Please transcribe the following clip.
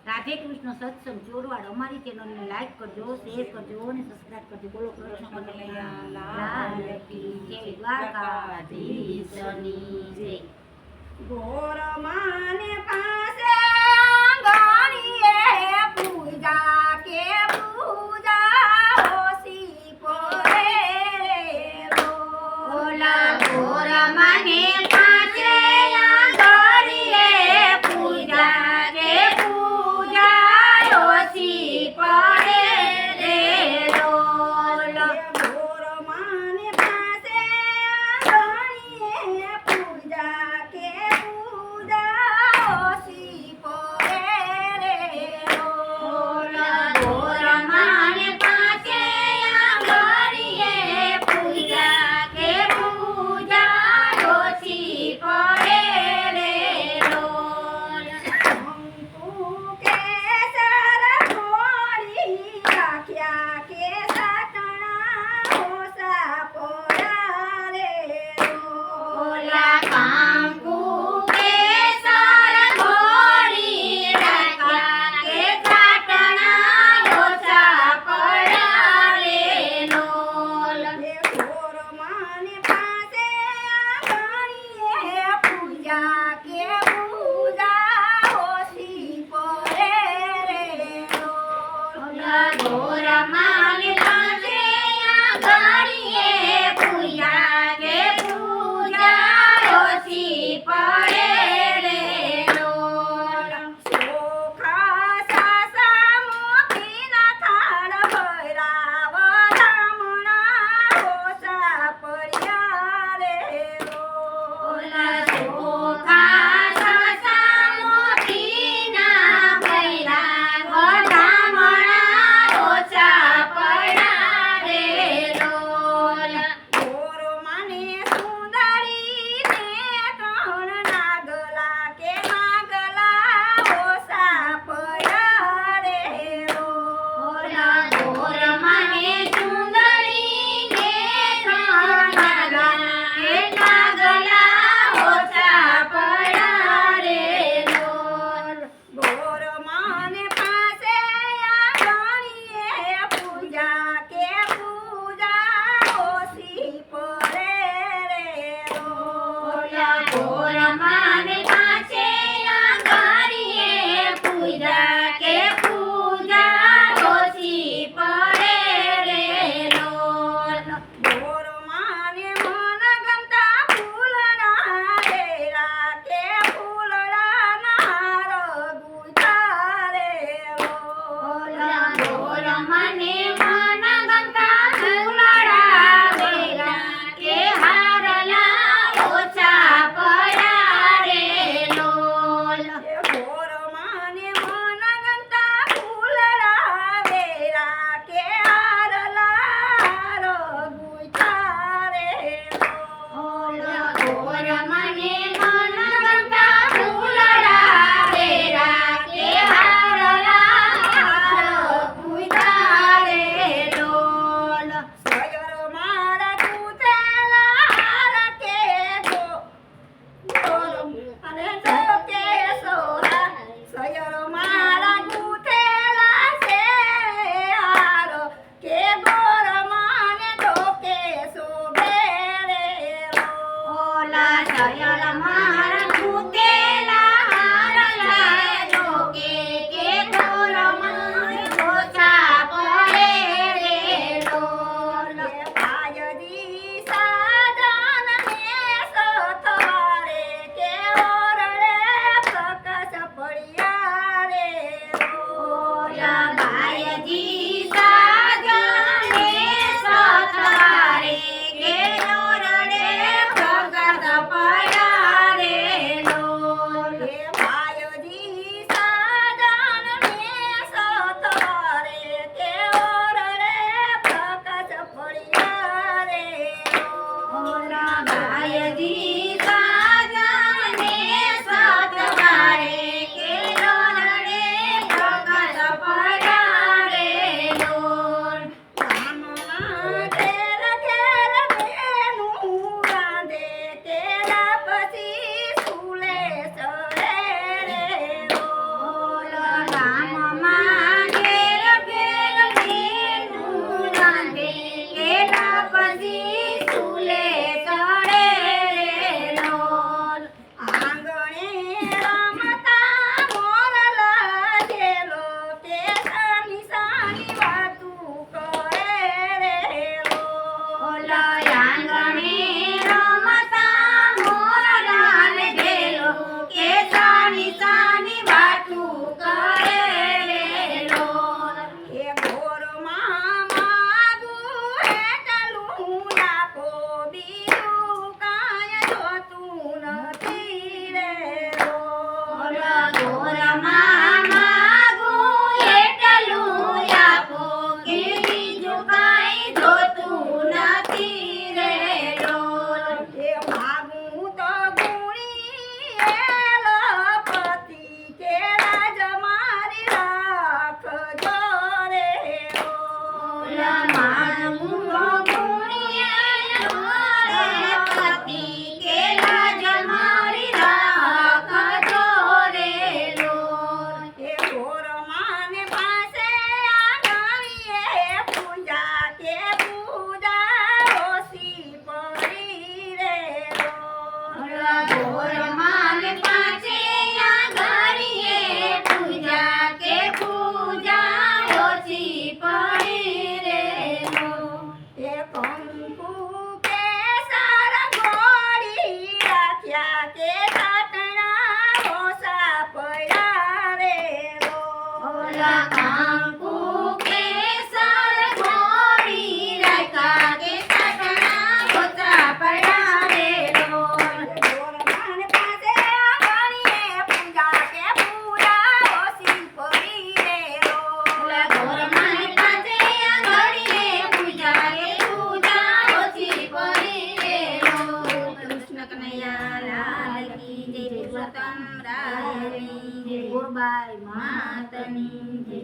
રાધે કૃષ્ણ સત્સંગ ચોરવાડ અમારી ચેનલને લાઈક કરજો, શેર કરજો અને સબસ્ક્રાઇબ કરજો. બોલો કૃષ્ણ કનૈયા લાલ કી જય, દ્વારકાધીશની જય. ગોર માને પાસે આંગણીએ પૂજા કે પૂજા ઓસી પડે રે ઓલા ગોર માને પાસે આંગણીએ પૂજા કે પૂજા ઓછી પડે રે રોલ. ગોર માને પાસે આંગણીએ પૂજા કે પૂજા ઓસી પડે રે ઓલા ગોર માને પાસે આંગણીએ પૂજા કે પૂજા ઓછી પડે રે રોલ. કંકુ કેસર ઘોડી રાખ્યા કે સાટણા ઓસા પડ્યા રે ઓલા કાંકુ કેસર ઘોડી રાખ્યા કે સાટણા ઓછા પડ્યા રે રોલ. ગોર માને પાસે આંગણીએ પૂજા કે પૂજા ઓછી પડે રે ઓલા ગોર માને પાસે આંગણીએ પૂજા કે પૂજા ઓછી પડે રે રોલ. ચોખા સાસા મોતીના થાળ ભરાવ ધામણા ઓછા પડ્યા રે ઓલા ચોખા સાસા મોતીના ભર્યા વધામણા ઓછા પડ્યા રે રોલ. ગોર માને સુંદરી ને ત્રણ નાગલા કે નાગલા ઓછા પડ્યા રે ઓલા ગોર માને સુંદરી ને ત્રણ નાગલા કે નાગલા ઓછા પડ્યા રે રોલ. ગોર માને પાસે આંગણીએ પૂજા કે પૂજા ઓછી પડે રે ઓલા ગોર માને પાસે આંગણીએ રાખ્યા કંકુ કેસર ઘોડી રાખ્યા કે કાકણા ગોચા પડાવે લોલ ગોરમાન પાસે આંગણીએ પૂજા કે પૂજા ઓછી પડી રે લોલ ગોરમાન પાસે આંગણીએ પૂજા કે પૂજા ઓછી પડી રે લોલ કૃષ્ણ કનૈયા લાલ કી જય પુરુષોત્તમ રાયની જય ગોરબાઈ માતની જય